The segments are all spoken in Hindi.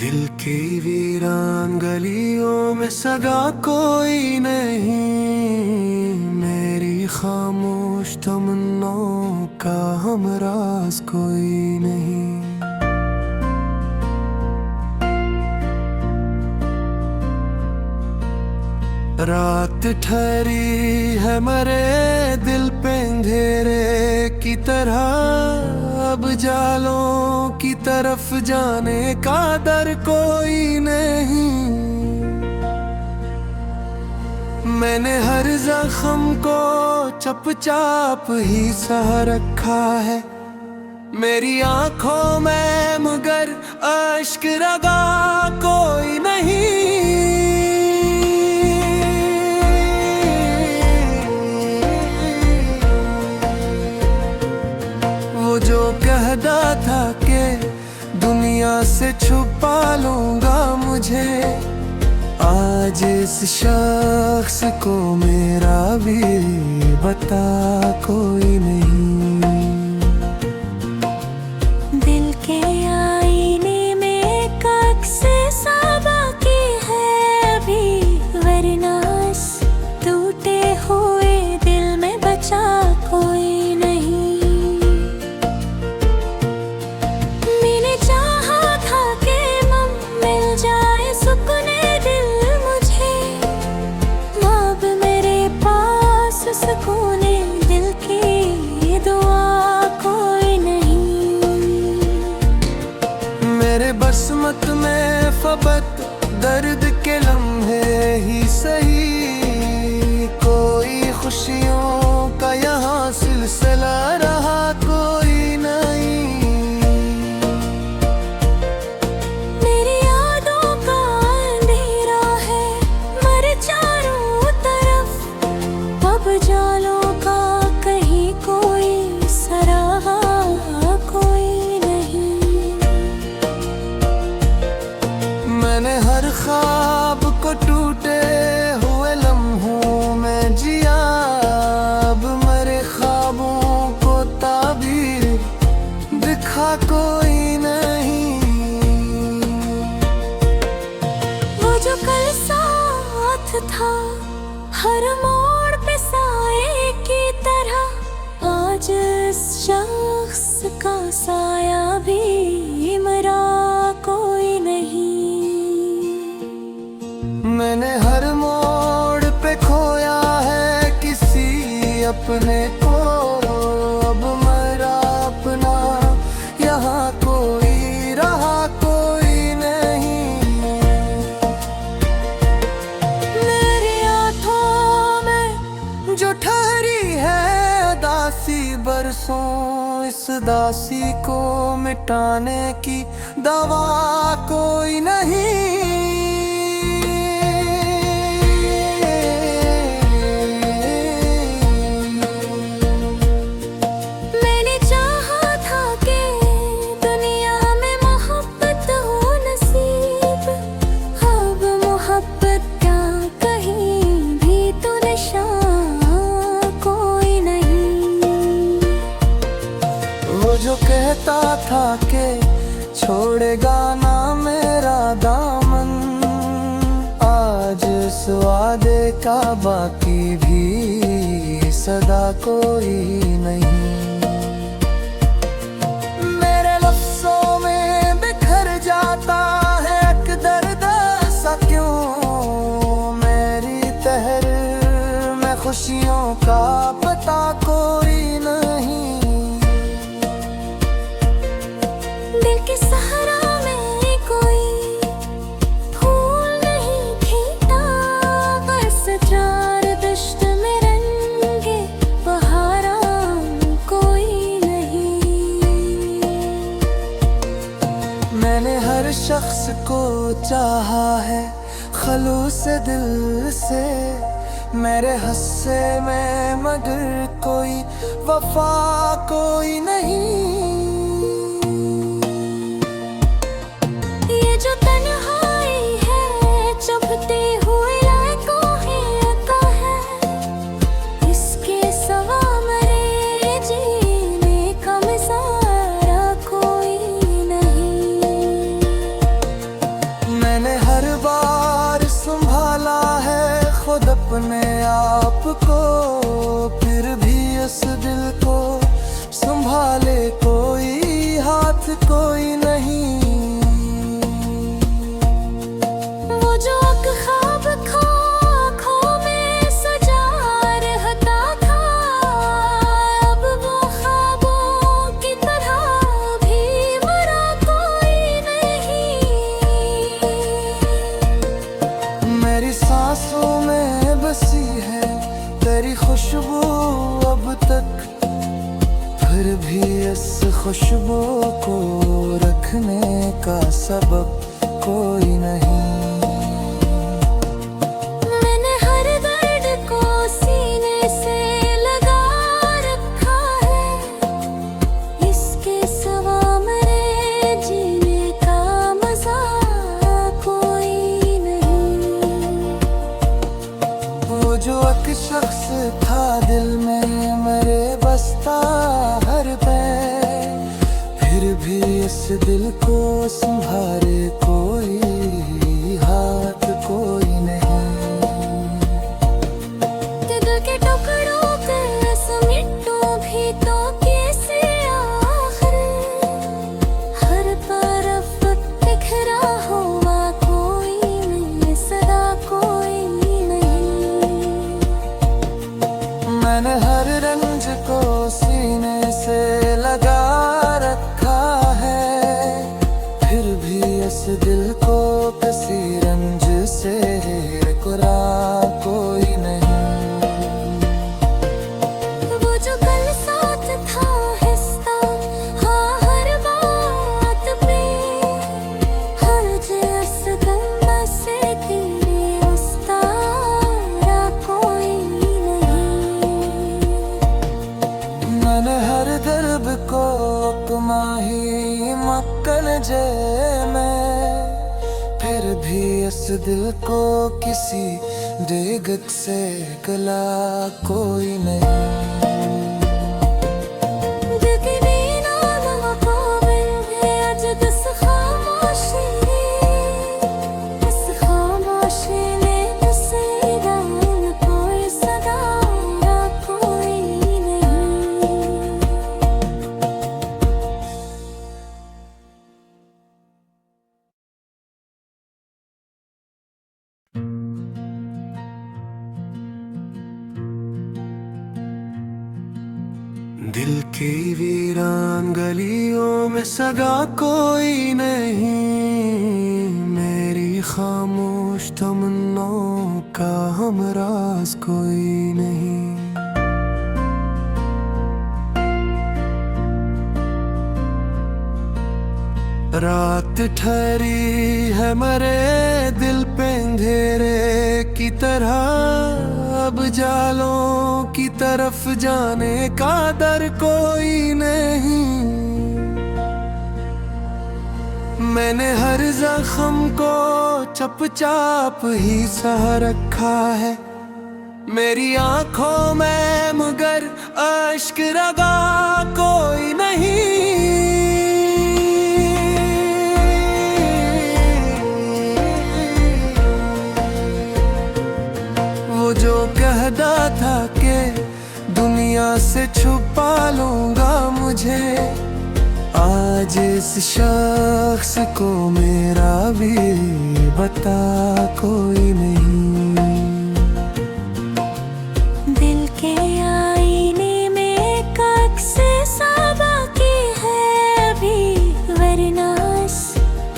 दिल की वीरान गलियों में सगा कोई नहीं, मेरी खामोश तमन्नाओं का हमराज कोई नहीं। रात ठहरी है मरे दिल पे अंधेरे की तरह, अब जालों की तरफ जाने का डर कोई नहीं। मैंने हर जख्म को चुपचाप ही सह रखा है, मेरी आंखों में मगर अश्क रगा कोई नहीं। वो जो कहता था कि दुनिया से छुपा लूंगा मुझे, आज इस शख्स को मेरा भी बता कोई नहीं। दिल के आईने में एक अक्स साबा की है अभी, वरना इस टूटे हुए दिल में बचा कोई नहीं। मैंने चाहा था कि मिल जाए सुकूने दिल मुझे, अब मेरे पास सुकूने दिल की दुआ कोई नहीं। मेरे बसमत में फबत दर्द के लम्हे ही सही, कोई खुशियों का यहाँ सिलसिला रहा कोई नहीं। मेरी यादों का अंधेरा है मर चारों तरफ, अब जालों का कहीं कोई सराहा कोई नहीं। मैंने हर ख्वाब को टूटे हुए लम्हों में जिया, अब मरे ख्वाबों को ताबीर दिखा कोई नहीं। वो जो कल साथ था हर मोड़ पे साए की तरह, आज इस शख्स का साया भी मरा कोई नहीं। मैंने हर मोड़ पे खोया है किसी अपने को, अब मेरा अपना यहाँ कोई रहा कोई नहीं। मेरी आँखों में जो ठहरी है दासी बरसों, इस दासी को मिटाने की दवा कोई नहीं। मैंने चाहा था कि दुनिया में मोहब्बत हो नसीब, अब मोहब्बत का कहीं भी तो निशान कोई नहीं। वो जो कहता था कि छोड़ेगा ना मेरा दामन, आज इस वादे का बाकी भी सदा कोई नहीं। मेरे लफ्ज़ों में बिखर जाता है एक दर्द सा क्यों, मेरी तहर में खुशियों का पता कोई नहीं। दिल के सहारा में कोई फूल नहीं खिलता, बस चार दश्त में रंगे बहारा कोई नहीं। मैंने हर शख्स को चाहा है खलूस दिल से, मेरे हस्से में मगर कोई वफा कोई नहीं। ये जो तन्हाई है चुभते हुए लायकों का है, इसके सवा मरे जीने का मज़ारा कोई नहीं। इस खुशबू को रखने का सबब कोई नहीं। मैंने हर दर्द को सीने से लगा रखा है, इसके सिवा मेरे जीने का मजा कोई नहीं। वो जो एक शख्स था दिल में मेरे बसता हर पल, फिर भी इस दिल को संभाले कोई हाथ कोई नहीं। दिल के टुकड़ों पे समेटो भी तो कैसे आखिर, हर तरफ बिखरा हुआ कोई नहीं, सदा कोई नहीं। मैंने हर रंज को सीने से लगा रखा है, फिर भी इस दिल को किसी रंज से कुरा कोई नहीं। वो जो कल साथ था हिस्सा, हाँ हर बात पे, हर जिस गम से तेरे उस्तारा कोई नहीं। मैंने हर दर्द को अपमाही मक्कन जे में, फिर भी इस दिल को किसी देगत से गला कोई नहीं। दिल की वीणा मुकाबिल है आज दस खामोशी, इस खामोशी में नसीदा न कोई सदा कोई नहीं। दिल की वीरान गलियों में सगा कोई नहीं, मेरी खामोश तमन्नाओं का हमराज कोई नहीं। रात ठहरी है मरे दिल पे अंधेरे की तरह, अब जालों की तरफ जाने का दर कोई नहीं। मैंने हर जख्म को चपचाप ही सह रखा है, मेरी आंखों में मगर अश्क रगा कोई नहीं। वो जो कहता था कि दुनिया से छुपा लूंगा मुझे, आज इस शख्स को मेरा भी बता कोई नहीं। दिल के आईने में एक अक्स साबा की है अभी, वरना इस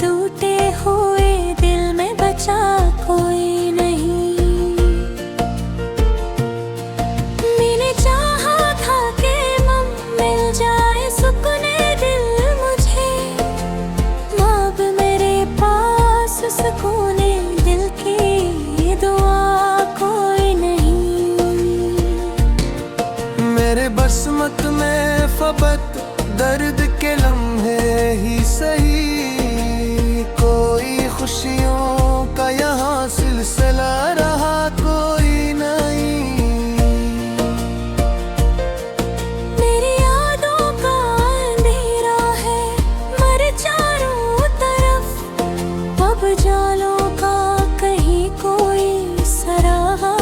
टूटे हुए दिल में बचा कोई नहीं। मैंने चाहा था कि मिल जाए सुकूने दिल मुझे, अब मेरे पास सुकूने दिल की दुआ कोई नहीं। मेरे बसमत में फबत दर्द के लम्हे ही सही, कोई खुशियों का यहाँ सिलसिला रहा कोई नहीं। मेरी यादों का अंधेरा है मर चारों तरफ, अब जालों का कहीं कोई सराहा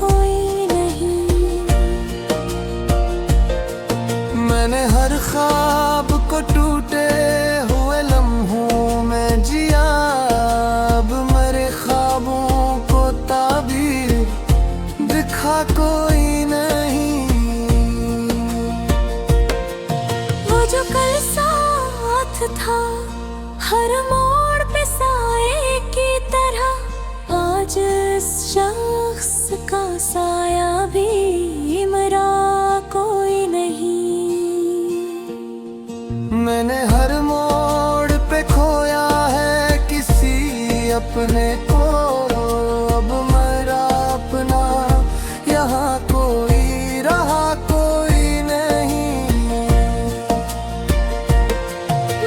कोई नहीं। मैंने हर ख्वाब को टूटे हुए लम्हों में जिया, अब मरे ख्वाबों को ताबीर दिखा कोई नहीं। वो जो कल साथ था हर मोड़ पे साए की तरह, आज इस शख्स का साया भी मरा कोई नहीं। अपने को अब मेरा अपना, यहाँ कोई रहा कोई नहीं।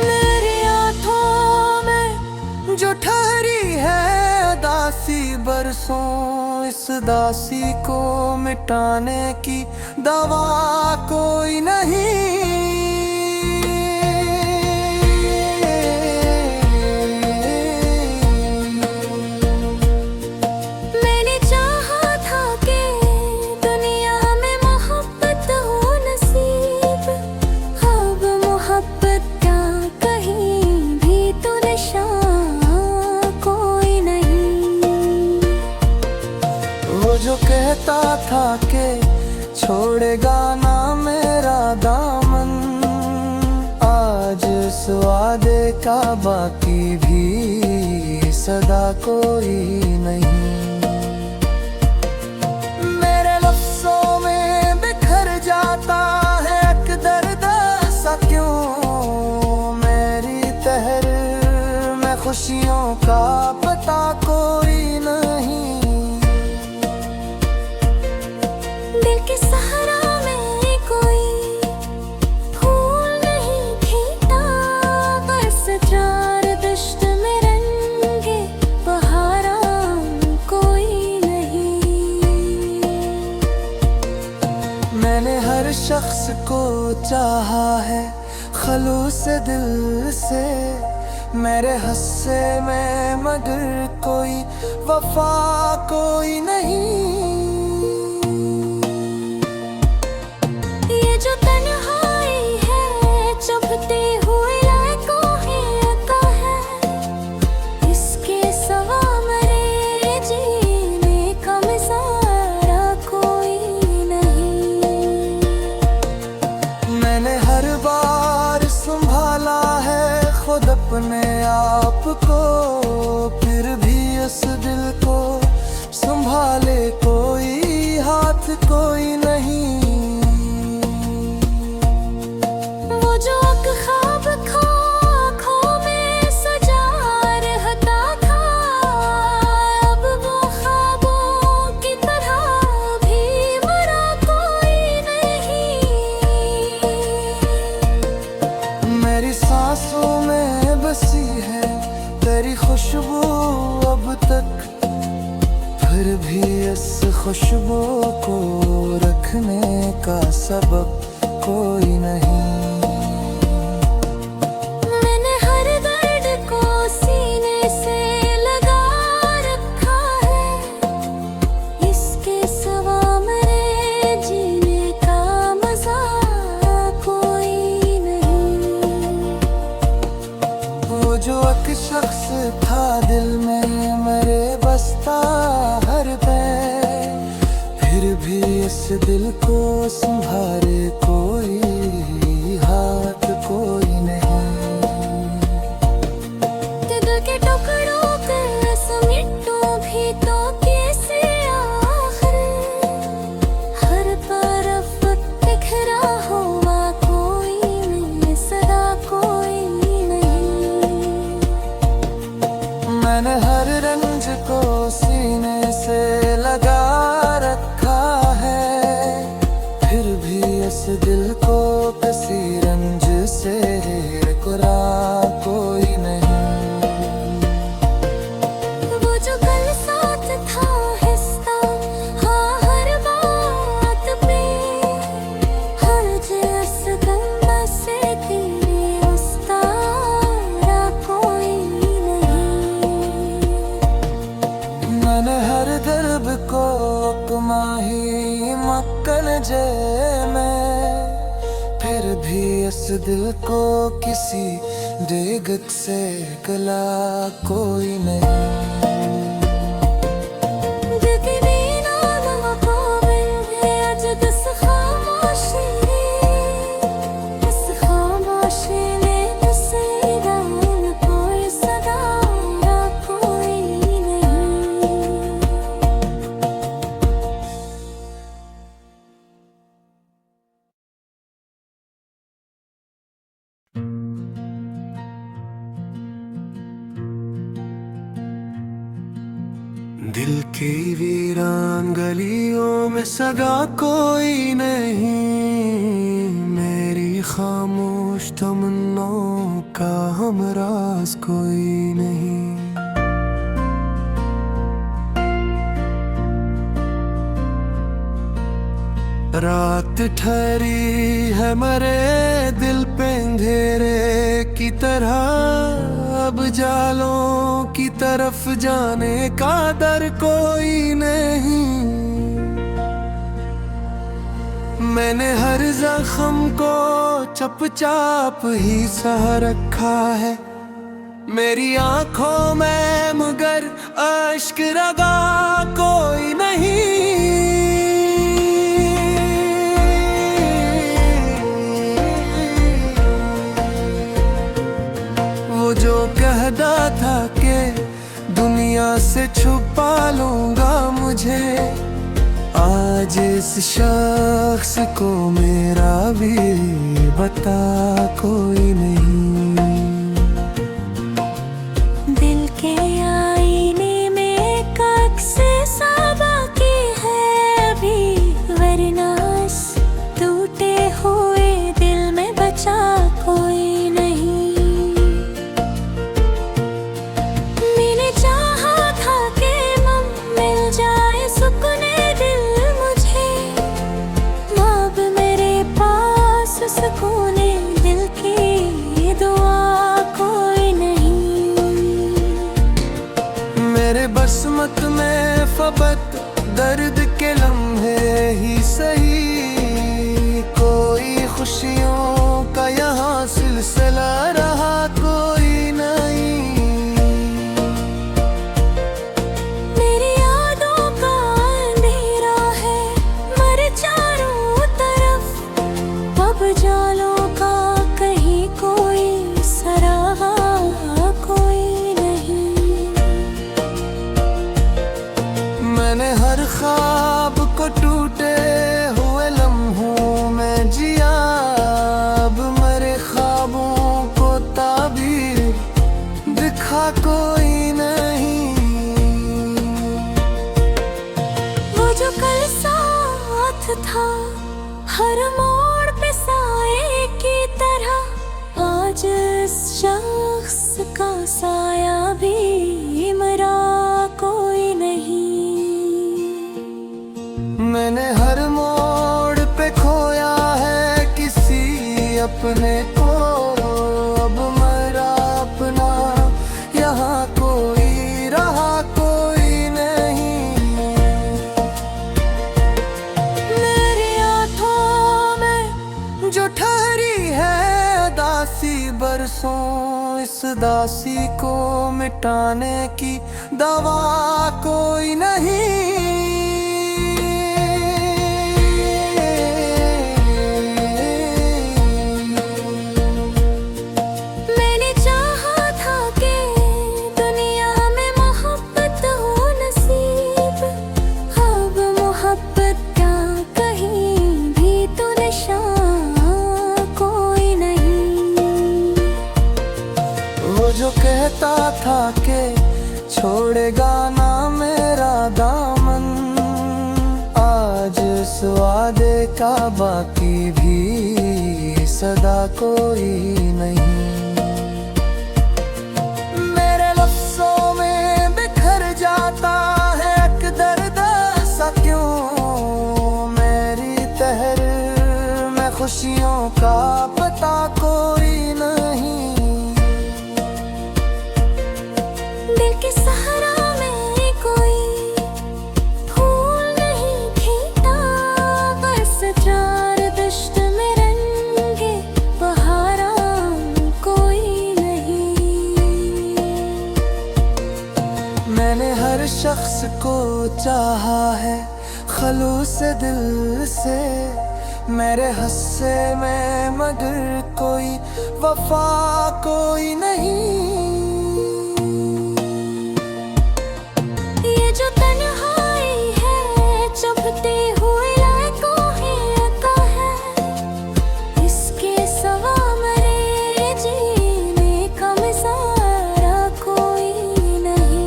मेरी आँखों में जो ठहरी है दासी बरसों, इस दासी को मिटाने की दवा कोई नहीं। मैंने चाहा था कि दुनिया में मोहब्बत हो नसीब, अब मोहब्बत का कहीं भी तो निशान कोई नहीं। वो जो कहता था कि छोड़ेगा ना मेरा दामन, आज इस वादे का बाकी भी सदा कोई नहीं। मेरे लफ्ज़ों में बिखर जाता है एक दर्द सा क्यों, मेरी तहरीर में खुशियों का पता कोई नहीं। दिल के सहारा में कोई फूल नहीं खिलता, बस चार दश्त में रंगे बहारा कोई नहीं। मैंने हर शख्स को चाहा है खलूस दिल से, मेरे हस्से में मगर कोई वफा कोई नहीं। ये जो तन्हाई है चुभते हुए लायकों ही का है, इसके सिवा मरे जीने का मिसारा कोई नहीं। मैंने हर बार संभाला है खुद अपने आप को, फिर भी उस दिल को संभाले कोई हाथ कोई नहीं। वो जो ख्वाब आँखों में सजा रहता था, अब वो ख्वाबों की तरह भी मरा कोई नहीं। मेरी सांसों में बसी है तेरी खुशबू अब तक, फिर भी इस खुशबू को रखने का सबब कोई नहीं। मैंने हर दर्द को सीने से लगा रखा है, इसके सिवा मेरे जीने का मजा कोई नहीं। वो जो एक शख्स था दिल में मेरे बसता हर पे, फिर भी इस दिल को संभाले कोई हाथ कोई नहीं। दिल के टुकड़ों के समेटो भी तो कैसे आखिर, हर तरफ बिखरा हुआ कोई नहीं, सदा कोई नहीं। मैंने हर रंज को सीने से लगा रखा है, फिर भी इस दिल को किसी रंज से कुरा कोई नहीं। वो जो कल साथ था हिस्सा, हाँ हर बात पे, हर जिस गंगा से तेरे उस्तारा कोई नहीं। मैंने हर दर्द को अपना ही मक्कन जे में, फिर भी इस दिल को किसी डेगक से गला कोई नहीं। दिल के बिना मुकाबिल है आज दस खामोशी, इस खामोशी में तस्वीर कोई सदा कोई नहीं। दिल की वीरान गलियों में सगा कोई नहीं, मेरी खामोश तमन्नाओं का हमराज कोई नहीं। रात ठहरी है मरे दिल पे अंधेरे की तरह, अब जालों की तरफ जाने का दर कोई नहीं। मैंने हर जख्म को चुपचाप ही सह रखा है, मेरी आंखों में मगर अश्क रगा कोई नहीं। वो जो कहता था कि दुनिया से छुपा लूंगा मुझे, आज इस शख्स को मेरा भी बता कोई नहीं। दिल के आईने में एक अक्स साबा की है अभी, वरना इस टूटे हुए दिल में बचा कोई नहीं। मैंने चाहा था कि मिल जाए सुकूने दिल मुझे, अब मेरे पास सुकूने दिल की दुआ कोई नहीं। मेरे बसमत में फबत दर्द के लम्हे ही सही, कोई खुशियों का यहाँ सिलसिला रहा कोई नहीं। मेरी यादों का अंधेरा है मर चारों तरफ, अब जालों का कहीं कोई सराहा कोई नहीं। मैंने हर ख्वाब को टूटे हुए लम्हों में जिया, अब मरे ख्वाबों को ताबीर दिखा कोई नहीं। वो जो कल साथ था हर मोड़ पे साए की तरह, आज इस शख्स का साया भी मरा कोई नहीं। मैंने हर मोड़ पे खोया है किसी अपने को, अब मेरा अपना यहाँ कोई रहा कोई नहीं। मेरी आँखों में जो ठहरी है दासी बरसों, इस दासी को मिटाने की दवा कोई नहीं। मैंने चाहा था कि दुनिया में मोहब्बत हो नसीब, अब मोहब्बत का कहीं भी तो निशान कोई नहीं। वो जो कहता था कि छोड़ेगा ना मेरा दामन, आज इस वादे का बाकी भी सदा कोई नहीं। मेरे लफ्ज़ों में बिखर जाता है एक दर्द सा क्यों, मेरी तहरीर में खुशियों का पता कोई नहीं। दिल के सहारा में कोई फूल नहीं खिलता, बस चार दश्त में रंगे बहारा कोई नहीं। मैंने हर शख्स को चाहा है खलूस दिल से, मेरे हस्से में मगर कोई वफा कोई नहीं। ये जो तन्हाई है चुभते हुए लायकों का है, इसके सवा मरे जीने का मिसारा कोई नहीं।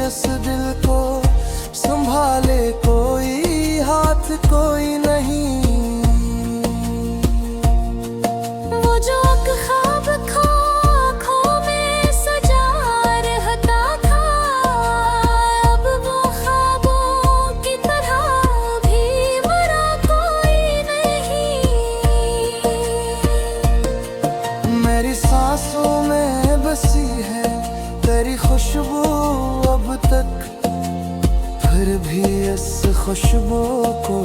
इस दिल को संभाले कोई हाथ कोई नहीं। वो जो ख्वाब आँखों में सजा रहता था, अब वो ख्वाबों की तरह भी मरा कोई नहीं। मेरी सांसों में बसी है तेरी खुशबू अब तक, फिर भी इस खुशबू को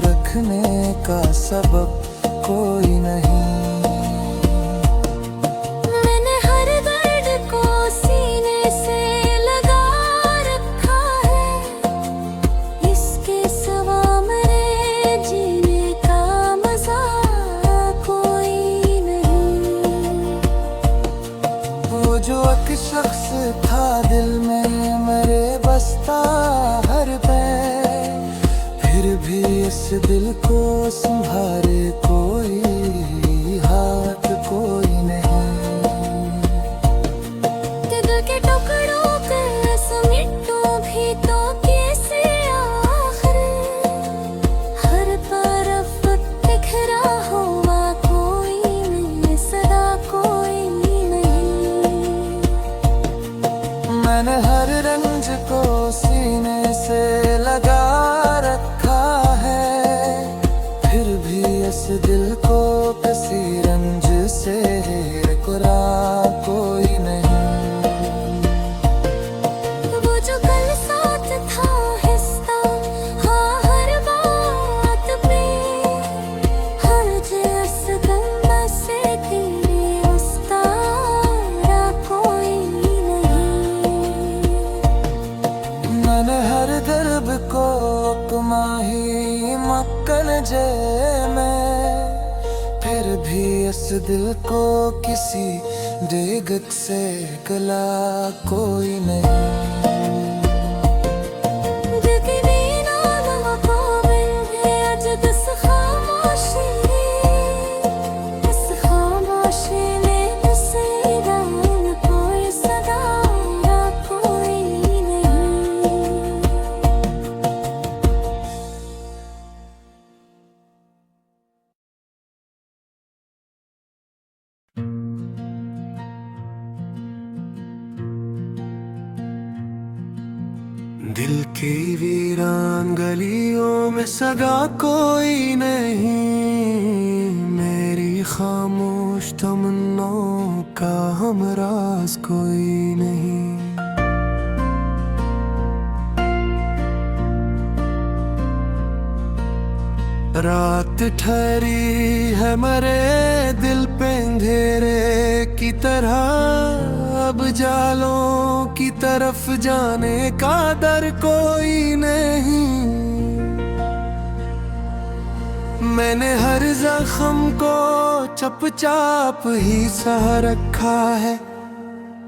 रखने का सबब कोई नहीं। मैंने हर दर्द को सीने से लगा रखा है, इसके सिवा मेरे जीने का मजा कोई नहीं। वो जो एक शख्स था दिल में मेरे बसता हर पल, फिर भी इस दिल को संभाले कोई हाथ कोई नहीं। दिल के टुकड़ों पे समेटो भी तो कैसे आखिर, हर तरफ बिखरा हुआ कोई नहीं, सदा कोई नहीं। मैंने हर रंज को सीने से लगा रखा है, फिर भी इस दिल को किसी रंज से कुरा कोई नहीं। वो जो कल साथ था हिस्सा, हाँ हर बात पे, हर जिस गम से तेरे उस्तारा कोई नहीं। मैंने हर दर्द को अपमाही मक्कन जे में, फिर भी इस दिल को किसी देगत से गला कोई नहीं। दिल की वीणा नमकोबिल है आज दस खामोशी, इस खामोशी में नसीदा न कोई सदा कोई नहीं। दिल की वीरान गलियों में सगा कोई नहीं, मेरी खामोश तमन्नाओं का हमराज कोई नहीं। रात ठहरी है मरे दिल पे अंधेरे की तरह, अब जालों की तरफ जाने का डर कोई नहीं। मैंने हर जख्म को चुपचाप ही सह रखा है,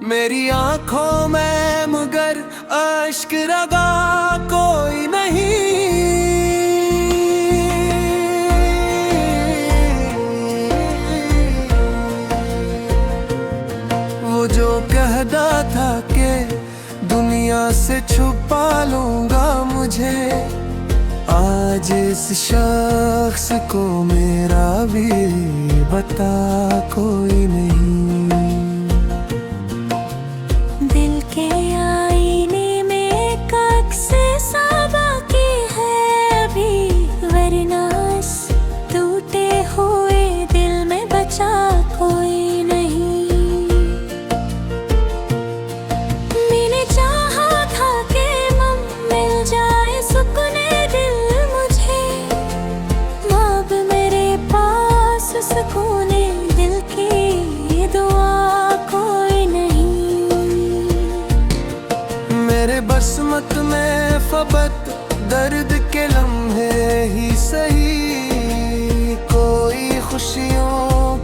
मेरी आंखों में मगर अश्क रगा कोई नहीं। वो जो कहता था कि दुनिया से छुपा लूंगा मुझे, आज इस शख्स को मेरा भी बता कोई नहीं। दिल के आईने में एक अक्स साबा की है अभी, वरना इस टूटे हुए दिल में बचा कोई नहीं। मैंने चाहा था कि मिल जाए सुकूने दिल मुझे, अब मेरे पास सुकूने दिल की दुआ कोई नहीं। मेरे बसमत में फबत दर्द के लम्हे ही सही, कोई खुशियों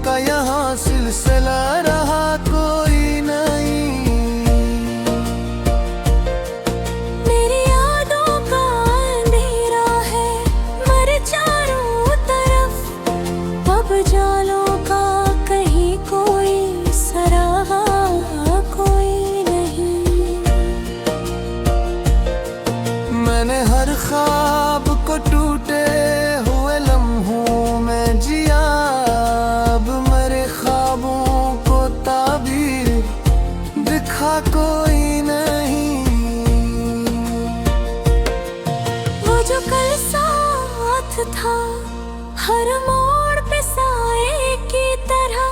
का यहाँ सिलसिला रहा कोई नहीं। मेरी यादों का अंधेरा है मर चारों तरफ, अब जालों का कहीं कोई सराहा कोई नहीं। को टूटे हुए लम्हों में जिया, अब मेरे ख्वाबों को ताबीर दिखा कोई नहीं। वो जो कल साथ था हर मोड़ पे साए की तरह,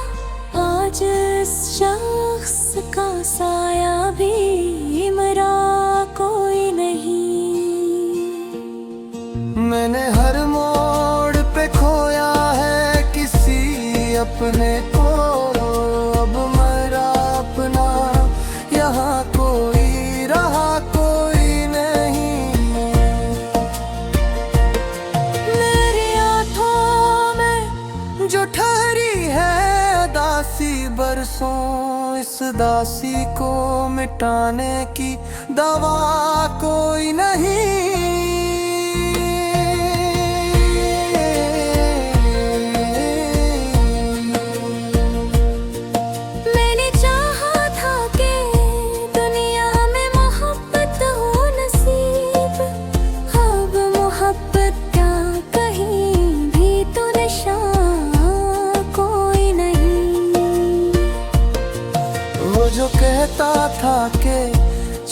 आज इस शख्स का साया भी मरा कोई नहीं। मैंने हर मोड़ पे खोया है किसी अपने को, अब मेरा अपना यहाँ कोई रहा कोई नहीं। मेरी आँखों में जो ठहरी है दासी बरसों, इस दासी को मिटाने की दवा कोई नहीं। मैंने चाहा था कि दुनिया में मोहब्बत हो नसीब, अब मोहब्बत का कहीं भी तो निशान कोई नहीं। वो जो कहता था कि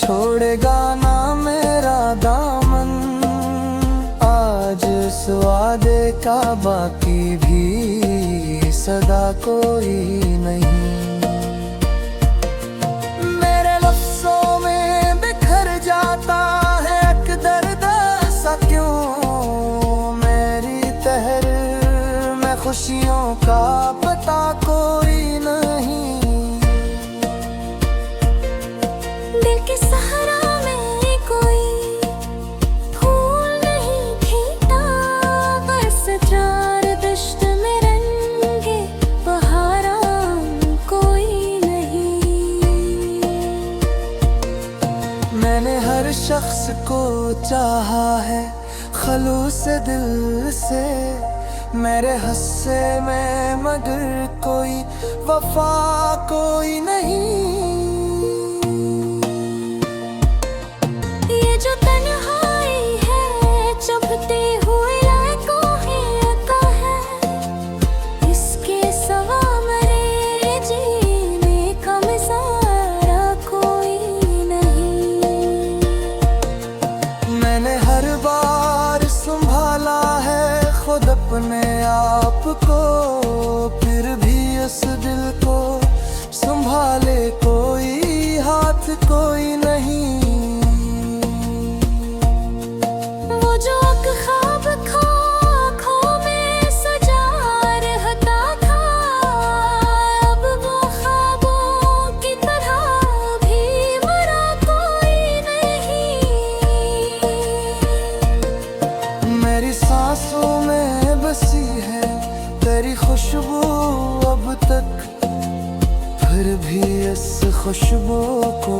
छोड़ेगा ना मेरा दामन, आज इस वादे का बाकी भी सदा कोई नहीं। मेरे लफ्ज़ों में बिखर जाता है एक दर्द सा क्यों, मेरी तहरीर में खुशियों का पता कोई नहीं। दिल के सहारा में कोई फूल नहीं खिलता, बस चार दश्त में रंगे बहारा कोई नहीं। मैंने हर शख्स को चाहा है खलूस दिल से, मेरे हस्से में मगर कोई वफा कोई नहीं। ये जो तन्हाई है चुभते हुए लायकों है अका है, इसके सिवा मरे जीने का मिसारा कोई नहीं। मैंने हर बार संभाला है खुद अपने आप को, फिर भी उस दिल को संभाले कोई हाथ कोई नहीं। वो जो ख्वाब खो खो में सजा रहता था, अब वो ख्वाबों की तरह भी मरा कोई नहीं। मेरी सांसों में बसी है तेरी खुशबू अब तक, फिर भी इस खुशबू को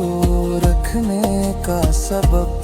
रखने का सबब